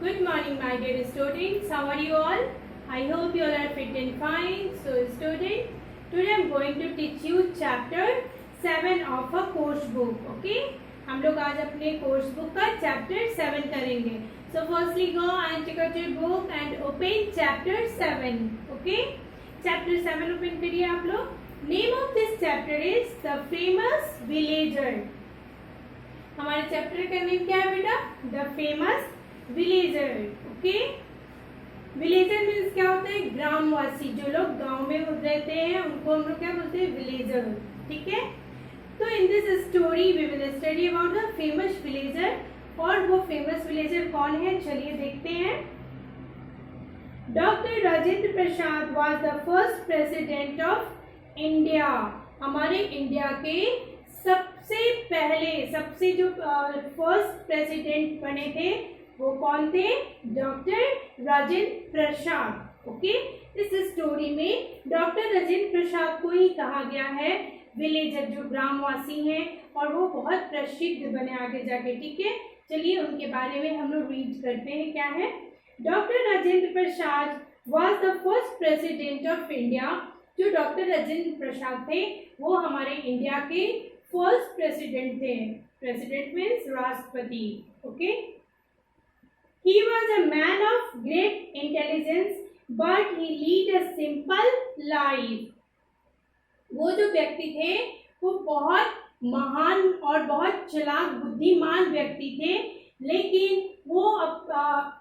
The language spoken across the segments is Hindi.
Good morning, my dear students. How are you all? I hope you all are fit and fine. So, student, today I am going to teach you chapter 7 of a course book. Okay? हम लोग आज अपने course book का chapter 7 करेंगे. So, firstly go and take out your book and open chapter 7. Okay? Chapter 7 open करिए आप लोग. Name of this chapter is The Famous Villager. हमारे चैप्टर का नेम क्या है बेटा? The famous villager. Okay, villager means क्या होता है? ग्रामवासी. जो लोग गांव में रहते हैं उनको हम लोग क्या बोलते हैं? विलेजर. ठीक है. तो in this story we will study about the famous villager. और वो फेमस विलेजर कौन है? चलिए देखते हैं. Doctor Rajendra Prasad was the first president of India. हमारे इंडिया के सबसे पहले सबसे जो फर्स्ट प्रेसिडेंट बने थे वो कौन थे? डॉक्टर राजेंद्र प्रसाद. ओके, इस स्टोरी में डॉक्टर राजेंद्र प्रसाद को ही कहा गया है विलेजर, जो ग्रामवासी हैं, और वो बहुत प्रसिद्ध बने आगे जाके. ठीक है, चलिए उनके बारे में हम लोग रीड करते हैं. क्या है? Doctor Rajendra Prasad was the first president of India. जो डॉक्टर राजेंद्र प्रसाद थे वो हमारे इंडिया के फर्स्ट प्रेसिडेंट थे. प्रेसिडेंट मीन्स राष्ट्रपति. Okay, he was a man of great intelligence but he lead a simple life. वो जो व्यक्ति थे वो बहुत महान और बहुत चालाक बुद्धिमान व्यक्ति थे, लेकिन वो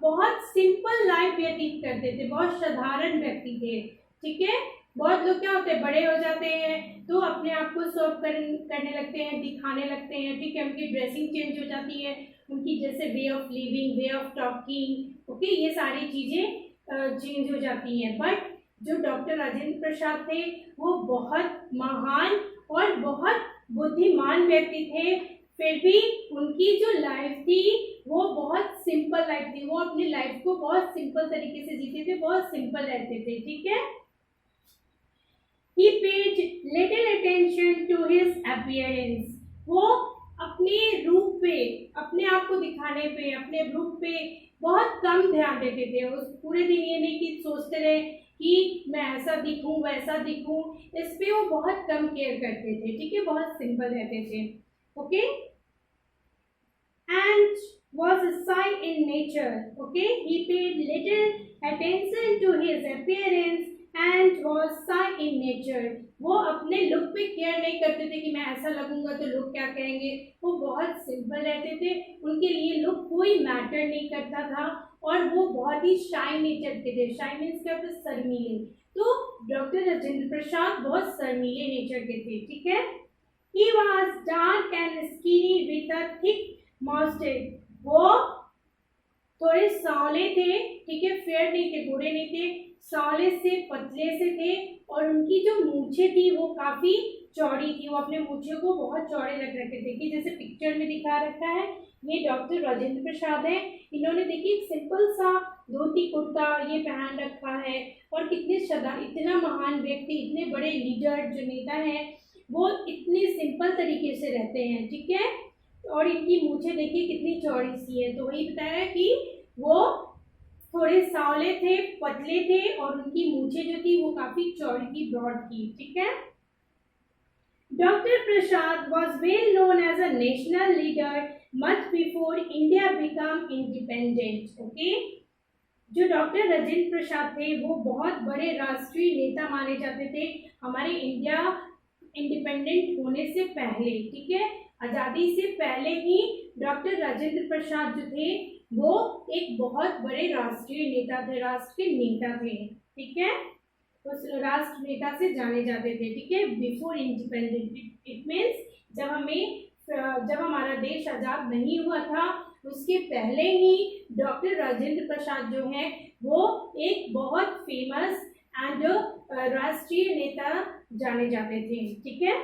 बहुत सिंपल लाइफ व्यतीत करते थे. बहुत साधारण व्यक्ति थे. ठीक है, बहुत लोग क्या होते हैं, बड़े हो जाते हैं तो अपने आप को शो करने लगते हैं, दिखाने लगते हैं. ठीक है, उनकी ड्रेसिंग चेंज हो जाती है, उनकी जैसे way of living, way of talking, okay, ये सारी चीज़ें चेंज हो जाती हैं. बट जो डॉक्टर राजेंद्र प्रसाद थे वो बहुत महान और बहुत बुद्धिमान व्यक्ति थे. फिर भी उनकी जो लाइफ थी वो बहुत सिंपल लाइफ थी. वो अपनी लाइफ को बहुत सिंपल तरीके से जीते थे, बहुत सिंपल रहते थे. ठीक है. He paid little attention to his appearance. वो अपने रूप पे, अपने आप को दिखाने पे, अपने रूप पे बहुत कम ध्यान देते थे. उस पूरे दिन ये नहीं कि सोचते रहे कि मैं ऐसा दिखूं वैसा दिखूं, इस पे वो बहुत कम केयर करते थे. ठीक है, बहुत सिंपल रहते थे. Okay, and was shy in nature. Okay, he paid little attention to his appearance and was shy in nature. वो अपने लुक पे केयर नहीं करते थे कि मैं ऐसा लगूंगा तो लोग क्या कहेंगे. वो बहुत सिंपल रहते थे. उनके लिए लुक कोई मैटर नहीं करता था और वो बहुत ही शाई नेचर के थे. शाई मीन्स क्या होता है? शर्मीले. तो डॉक्टर राजेंद्र प्रसाद बहुत शर्मीले नेचर के थे. ठीक है. He was dark and skinny with a thick mustache. वो थोड़े सांवले थे. ठीक है, फेयर नहीं थे, गोरे नहीं थे, सांवले से पतले से थे. और उनकी जो मूछें थी वो काफी चौड़ी थी. वो अपने मूछे को बहुत चौड़े रख रखे थे कि जैसे पिक्चर में दिखा रखा है. ये डॉक्टर राजेंद्र प्रसाद है. इन्होंने देखिए एक सिंपल सा धोती कुर्ता ये पहन रखा है. और कितने इतना महान व्यक्ति, इतने बड़े लीडर जो नेता हैं वो इतने सिंपल तरीके से रहते हैं. ठीक है, और इनकी मूछें देखिए कितनी चौड़ी सी है. तो वही बताया कि वो थोड़े सांवले थे, पतले थे, और उनकी मूछें जो थी वो काफी चौड़ी थी, ब्रॉड थी. ठीक है. Doctor Prasad was well known as a national leader much before India become independent. Okay, जो डॉक्टर राजेंद्र प्रसाद थे वो बहुत बड़े राष्ट्रीय नेता माने जाते थे हमारे इंडिया इंडिपेंडेंट होने से पहले. ठीक है, आज़ादी से पहले ही डॉक्टर राजेंद्र प्रसाद जो थे वो एक बहुत बड़े राष्ट्रीय नेता थे, राष्ट्र के नेता थे. ठीक है, उस राष्ट्र नेता से जाने जाते थे. ठीक है, बिफोर इंडिपेंडेंट इट मीन्स जब हमारा देश आज़ाद नहीं हुआ था उसके पहले ही डॉक्टर राजेंद्र प्रसाद जो हैं वो एक बहुत फेमस एंड राष्ट्रीय नेता जाने जाते थे. ठीक है.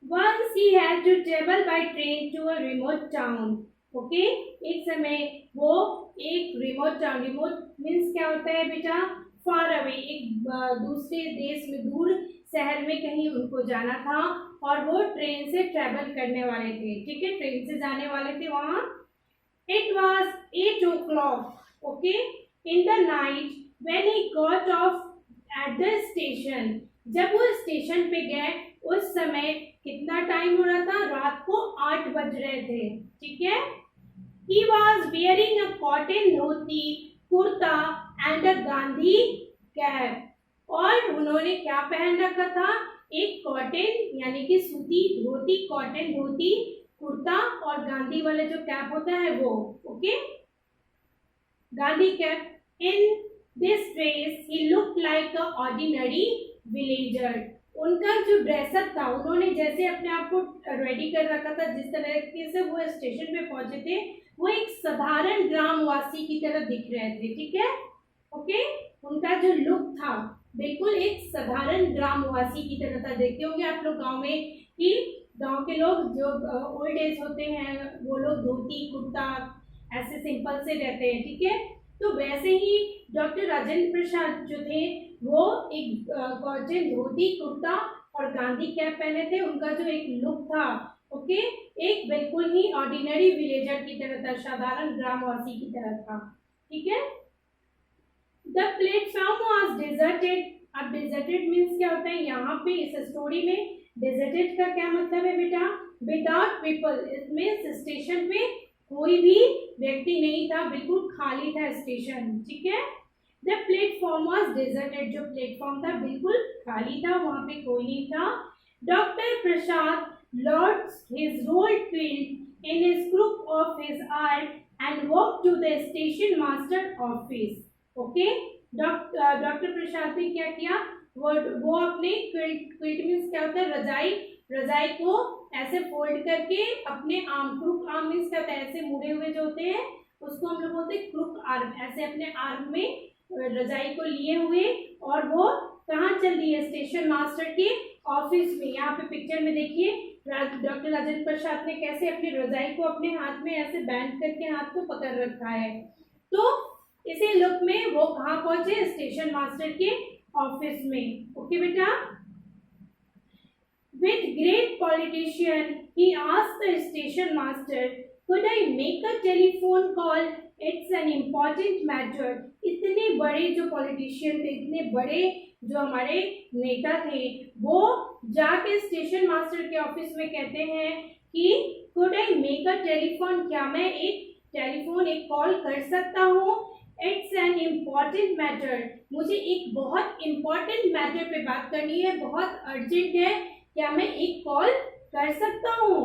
Once he had to travel by train to a remote town. Okay, एक समय वो एक रिमोट टाउन, रिमोट मीन्स क्या होता है बेटा? फार अवे, एक दूसरे देश में, दूर शहर में कहीं उनको जाना था और वो ट्रेन से ट्रेवल करने वाले थे. ठीक है, ट्रेन से जाने वाले थे वहाँ. It was 8 o'clock, okay, in the night when he got off at the station. जब वो स्टेशन पे गए उस समय कितना टाइम हो रहा था? रात को 8 बज रहे थे, ठीक है. He was wearing a cotton dhoti, kurta and a Gandhi cap. और उन्होंने क्या पहन रखा था? एक कॉटन यानी कि सूती धोती, कॉटन धोती, कुर्ता और गांधी वाला जो कैप होता है वो, okay, Gandhi cap. In this dress he look like a ordinary villager. उनका जो ड्रेसअप था, उन्होंने जैसे अपने आप को रेडी कर रखा था, जिस तरीके से वो स्टेशन पे पहुंचे थे, वो एक साधारण ग्रामवासी की तरह दिख रहे थे, ठीक है, ओके. उनका जो लुक था बिल्कुल एक साधारण ग्रामवासी की तरह था. देखते होंगे आप लोग गांव में कि गांव के लोग जो ओल्ड एज होते हैं वो लोग धोती कुर्ता ऐसे सिंपल से रहते हैं, ठीक है. तो वैसे ही डॉक्टर राजेंद्र प्रसाद जो थे वो एक कॉटन धोती कुर्ता और गांधी कैप पहने थे. उनका जो एक लुक था, ओके, एक बिल्कुल ही ऑर्डिनरी विलेजर की तरह था, साधारण ग्रामवासी की तरह था, ठीक है. The platform was deserted. अब डिजर्टेड मीन्स क्या होता है? यहाँ पे इस स्टोरी में डिजर्टेड का क्या मतलब है बेटा? Without people. इसमें स्टेशन पे कोई भी व्यक्ति नहीं था, बिल्कुल खाली था स्टेशन, ठीक है. The platform was deserted. जो प्लेटफॉर्म था बिल्कुल खाली था, वहां पे कोई नहीं था. Doctor Prasad lost his rolled quilt in his crook of his eye and walked to the station master office. Okay, doctor Prasad ने क्या किया? वो अपने क्विल्ट मीन्स क्या होता है? रजाई को ऐसे फोल्ड करके अपने आर्म, क्रुक आर्म मीन्स क्या होता है? ऐसे मुड़े हुए जो होते हैं उसको हम लोग बोलते हैं क्रुक आर्म. ऐसे अपने आर्म में रजाई को लिए हुए और वो कहाँ चल रही है? स्टेशन मास्टर के ऑफिस में. यहाँ पे पिक्चर में देखिए डॉक्टर राजेंद्र प्रसाद ने कैसे अपनी रजाई को अपने हाथ में ऐसे बैंड करके हाथ को पकड़ रखा है. तो इसी लुक में वो कहाँ पहुंचे? स्टेशन मास्टर के ऑफिस में, ओके बेटा. With great politician he asked the station master, could I make a telephone call? It's an important matter. इतने बड़े जो पॉलिटिशियन थे, इतने बड़े जो हमारे नेता थे, वो जाके स्टेशन मास्टर के ऑफिस में कहते हैं कि could I make a telephone, क्या मैं एक टेलीफोन एक कॉल कर सकता हूँ? It's an important matter. मुझे एक बहुत इम्पॉर्टेंट मैटर पे बात करनी है, बहुत अर्जेंट है, क्या मैं एक कॉल कर सकता हूँ?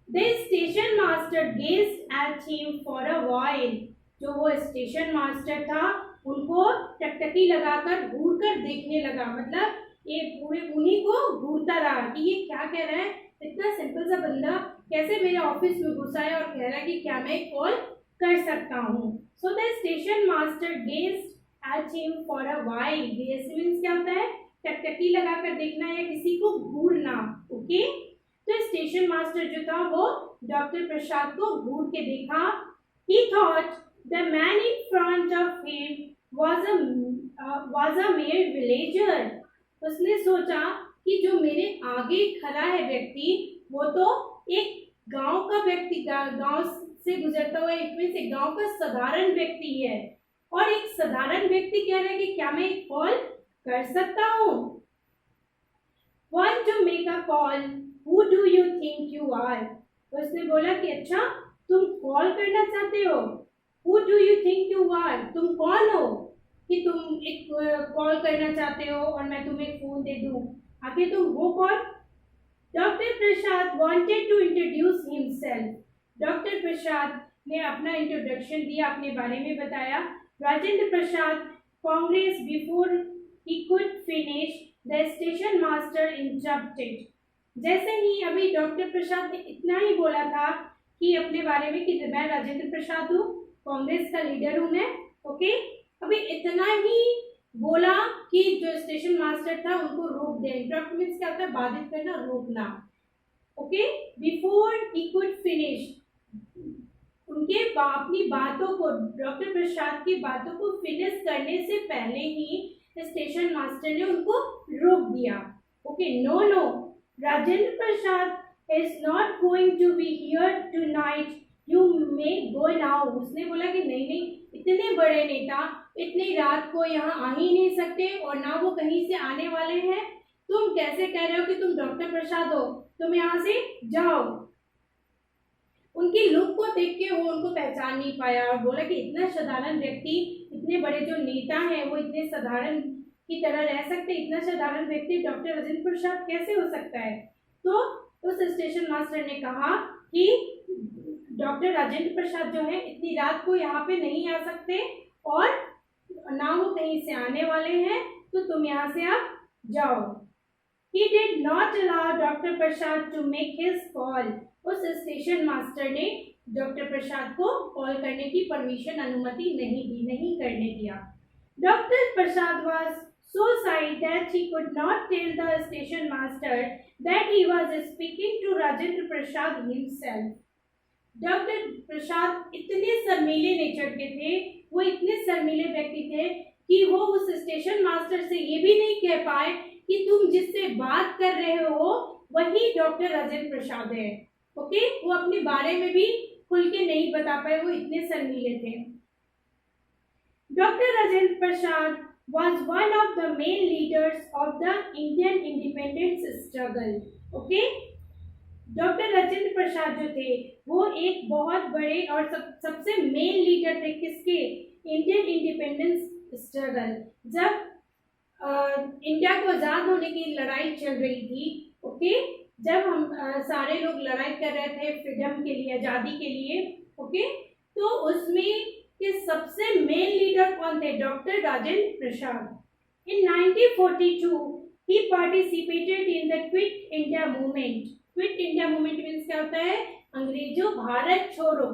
The station master gazed at him for a while. जो वो स्टेशन मास्टर था उनको टकटकी लगाकर घूर कर देखने लगा. मतलब ये पूरे उन्हीं को घूरता रहा कि ये क्या कह रहा है, इतना सिंपल सा बंदा कैसे मेरे ऑफिस में घुसा है और कह रहा है कि क्या मैं कॉल कर सकता हूँ. So the station master gazed at him for a while. Gauge means क्या होता है? टकटकी लगाकर देखना या किसी को घूरना, ओके. तो स्टेशन मास्टर जो था वो डॉक्टर प्रसाद को घूर के देखा. ही thought the man in front of him was a mere villager. उसने सोचा कि जो मेरे आगे खड़ा है व्यक्ति वो तो एक गांव का व्यक्ति, गांव से गुजरता हुआ एक गांव का साधारण व्यक्ति है. और एक साधारण व्यक्ति कह रहा है कि क्या मैं एक कॉल कर सकता हूँ? Want to make a call? Who do you think you are? तो उसने बोला कि अच्छा तुम कॉल करना चाहते हो? Who do you think you are? तुम कौन हो कि तुम एक कॉल करना चाहते हो और मैं तुम्हें फोन दे दूं? आखिर तुम हो कौन? Doctor Prasad wanted to introduce himself. Doctor Prasad ने अपना इंट्रोडक्शन दिया, अपने बारे में बताया. Rajendra Prasad Congress before he could finish the station master interrupted. जैसे ही अभी डॉक्टर प्रसाद ने इतना ही बोला था कि अपने बारे में कि मैं राजेंद्र प्रसाद हूँ, कांग्रेस का लीडर हूँ मैं, ओके. अभी इतना ही बोला कि जो स्टेशन मास्टर था उनको रोक दे. इंटरप्ट मीन्स क्या होता है? बाधित करना, रोकना, okay. Before he could finish, उनके अपनी बातों को, डॉक्टर प्रसाद की बातों को फिनिश करने से पहले ही स्टेशन मास्टर ने उनको रोक दिया, okay. No no, Rajendra Prasad is not going to be here tonight. You may go now, उसने बोला कि नहीं नहीं, इतने बड़े नेता इतनी रात को यहाँ आ ही नहीं सकते और ना वो कहीं से आने वाले हैं, तुम कैसे कह रहे हो कि तुम डॉक्टर प्रसाद हो, तुम यहाँ से जाओ। उनकी लुक को देख के वो उनको पहचान नहीं पाया और बोला कि इतना साधारण व्यक्ति, इतने बड़े जो नेता हैं वो इतने साधारण की तरह रह सकते, इतना साधारण व्यक्ति डॉक्टर राजेंद्र प्रसाद कैसे हो सकता है। तो उस स्टेशन मास्टर ने कहा कि डॉक्टर राजेंद्र प्रसाद जो है इतनी रात को यहाँ पे नहीं आ सकते और ना वो कहीं से आने वाले हैं, तो तुम यहाँ से आप जाओ। He did not allow Dr. Prasad to make his call. उस स्टेशन मास्टर ने डॉक्टर प्रसाद को कॉल करने की परमिशन, अनुमति नहीं दी, नहीं करने दिया। Doctor Prasad was so shy that he could not tell the station master that he was speaking to Rajendra Prasad himself. Doctor Prasad इतने शर्मीले नेचर के थे, वो इतने शर्मीले व्यक्ति थे कि वो उस स्टेशन मास्टर से ये भी नहीं कह पाए कि तुम जिससे बात कर रहे हो वही डॉक्टर राजेंद्र प्रसाद है। ओके, वो अपने बारे में भी खुल के नहीं बता पाए, वो इतने शर्मीले थे। Doctor Rajendra Prasad was one of the main leaders of the Indian independence struggle. Okay, doctor Rajendra Prasad जो थे वो एक बहुत बड़े और सबसे मेन लीडर थे किसके, इंडियन इंडिपेंडेंस स्ट्रगल। जब इंडिया को आज़ाद होने की लड़ाई चल रही थी, ओके, जब हम सारे लोग लड़ाई कर रहे थे फ्रीडम के लिए, आज़ादी के लिए, ओके, तो उसमें के सबसे मेन लीडर कौन थे, doctor Rajendra Prasad. In 1942 he participated in the quit India movement. Quit India movement means क्या होता है, अंग्रेजों भारत छोड़ो।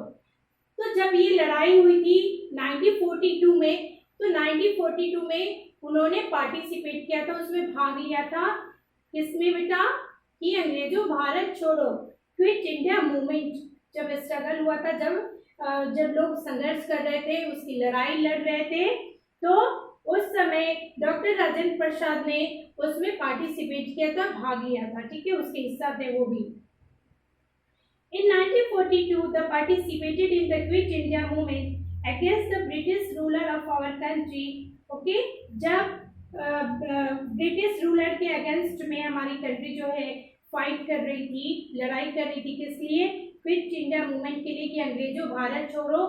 तो जब ये लड़ाई हुई थी 1942 में, तो 1942 में उन्होंने पार्टिसिपेट किया था, उसमें भाग लिया था। किसमें बेटा, कि अंग्रेजों भारत छोड़ो, क्विट इंडिया मूवमेंट जब स्ट्रगल हुआ था, जब लोग संघर्ष कर रहे थे, उसकी लड़ाई लड़ रहे थे, तो उस समय डॉक्टर राजेंद्र प्रसाद ने उसमें पार्टिसिपेट किया था, भाग लिया था, ठीक है, उसके हिस्सा थे वो भी। In 1942, the participated in the Quit India movement against the British ruler of our country. Okay, जब ब्रिटिश रूलर के अगेंस्ट में हमारी कंट्री जो है फाइट कर रही थी, लड़ाई कर रही थी, किस लिए, क्विट इंडिया मूवमेंट के लिए, कि अंग्रेजों भारत छोड़ो,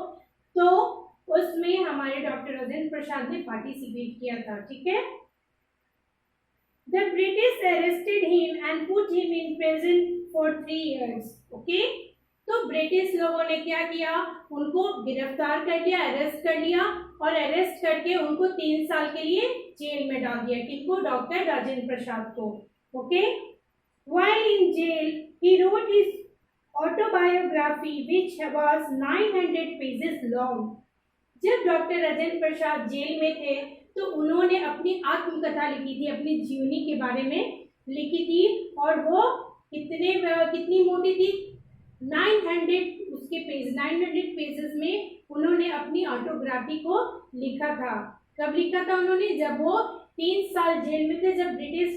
तो उसमें हमारे डॉक्टर राजेंद्र प्रसाद ने पार्टिसिपेट किया था, ठीक है। The British arrested him and put him in prison for 3 years. Okay? तो ब्रिटिश लोगों ने क्या किया, उनको गिरफ्तार कर लिया, अरेस्ट कर लिया, और अरेस्ट करके उनको 3 साल के लिए जेल में डाल दिया। किनको, डॉक्टर राजेंद्र प्रसाद को। Okay, while in jail he wrote his autobiography which was 900 pages long. जब डॉक्टर राजेंद्र प्रसाद जेल में थे तो उन्होंने अपनी आत्मकथा लिखी थी, अपनी जीवनी के बारे में लिखी थी, और वो कितनी मोटी थी, 900 उसके पेज, 900 पेजेस में उन्होंने अपनी ऑटोग्राफी को लिखा था। कब लिखा था उन्होंने, जब वो 3 साल जेल में थे, जब ब्रिटिश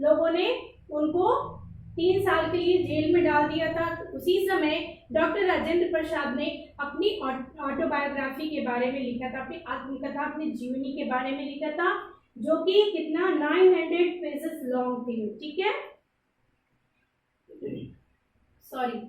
लोगों ने उनको 3 साल के लिए जेल में डाल दिया था, उसी समय डॉक्टर राजेंद्र प्रसाद ने अपनी ऑटोबायोग्राफी के बारे में लिखा था, अपनी आत्मकथा, अपनी जीवनी के बारे में लिखा था, जो कि कितना 900 पेजेस लॉन्ग थी, ठीक है। Sorry,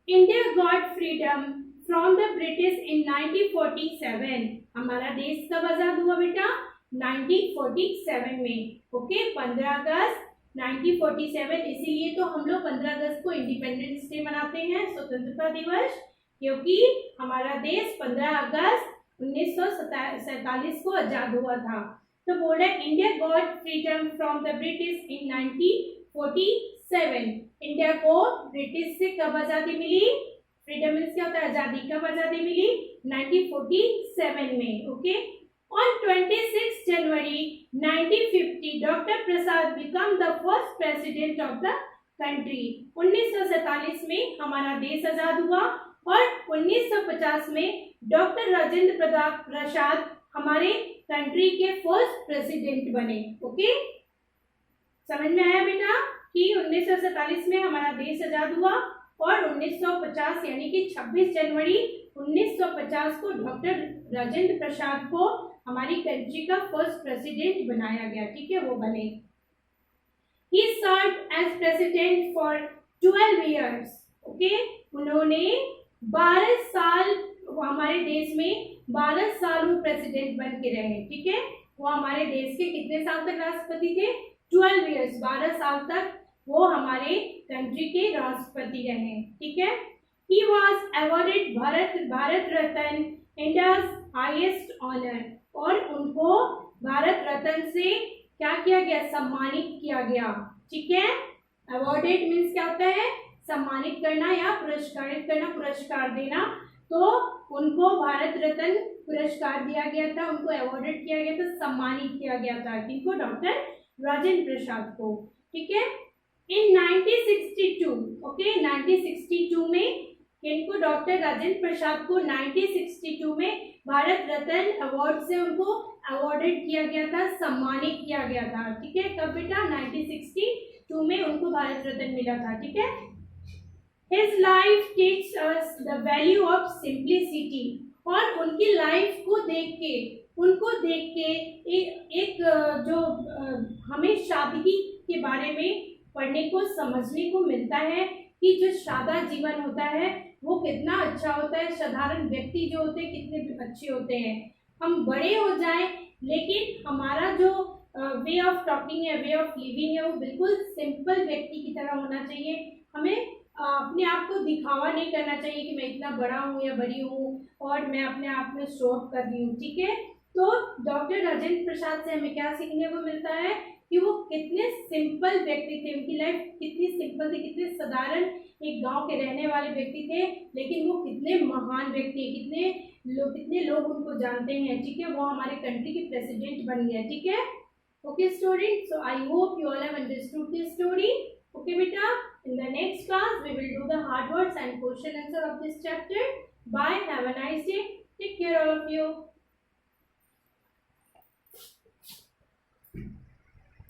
India got freedom from the British in 1947। हमारा देश कब आजाद हुआ बेटा, 1947 में। ओके, 15 अगस्त 1947, इसीलिए तो हम लोग 15 अगस्त को इंडिपेंडेंस डे मनाते हैं, स्वतंत्रता दिवस, क्योंकि हमारा देश 15 अगस्त 1947 को आजाद हुआ था। तो बोला India got freedom from the British in 1947। India को ब्रिटिश से कब आजादी मिली, फ्रीडम मीन्स क्या होता है, आजादी, कब आजादी मिली, 1947 में। Okay, On 26 January 1950, Dr. Prasad became the first president of the country. 1947 में हमारा देश आजाद हुआ और 1950 में डॉक्टर राजेंद्र प्रसाद हमारे कंट्री के फर्स्ट प्रेसिडेंट बने। ओके, समझ में आया बेटा कि 1947 में हमारा देश आजाद हुआ और 1950 यानी कि 26 जनवरी 1950 को डॉक्टर राजेंद्र प्रसाद को हमारी कंट्री का फर्स्ट प्रेसिडेंट बनाया गया, ठीक है, वो बने। He served as president for 12 years. Okay, उन्होंने 12 साल हमारे देश में 12 साल वो प्रेसिडेंट बन के रहे, ठीक है। वो हमारे देश के कितने साल तक राष्ट्रपति थे? 12 इयर्स, 12 साल तक वो हमारे कंट्री के राष्ट्रपति रहे, ठीक है। He was awarded Bharat Ratna, India's highest honour, और उनको भारत रत्न से क्या किया गया? सम्मानित किया गया, ठीक है। अवॉर्डेड मीन्स क्या होता है? सम्मानित करना या पुरस्कारित करना, पुरस्कार देना। तो उनको भारत रत्न पुरस्कार दिया गया था, उनको अवॉर्डेड किया गया था, सम्मानित किया गया था, किनको? डॉक्टर राजेंद्र प्रसाद को, ठीक है। इन 1962, ओके, 1962 में इनको डॉक्टर राजेंद्र प्रसाद को 1962 में भारत रत्न अवार्ड से उनको अवॉर्डेड किया गया था, सम्मानित किया गया था, ठीक है। कब बेटा? 1962 में उनको भारत रत्न मिला था, ठीक है। His life teaches us the value of simplicity, और उनकी लाइफ को देख के, उनको देख के एक जो हमें सादगी के बारे में पढ़ने को, समझने को मिलता है कि जो सादा जीवन होता है वो कितना अच्छा होता है। साधारण व्यक्ति जो होते हैं कितने अच्छे होते हैं। हम बड़े हो जाएं लेकिन हमारा जो वे ऑफ टॉकिंग है, वे ऑफ लिविंग है, वो बिल्कुल सिंपल व्यक्ति की तरह होना चाहिए। हमें अपने आप को दिखावा नहीं करना चाहिए कि मैं इतना बड़ा हूँ या बड़ी हूँ और मैं अपने आप में शो ऑफ कर रही हूँ, ठीक है। तो डॉक्टर राजेंद्र प्रसाद से हमें क्या सीखने को मिलता है कि वो कितने सिंपल व्यक्ति थे, उनकी लाइफ कितनी सिंपल थी, कितने साधारण एक गांव के रहने वाले व्यक्ति थे, लेकिन वो कितने महान व्यक्ति हैं, कितने लोग उनको जानते हैं, ठीक है। वो हमारे कंट्री के प्रेसिडेंट बन गए, ठीक है। Okay student, so I hope you all have understood this story. Okay beta, in the next class we will do the hard words and question answer of this chapter. Bye, have a nice day, take care all of you.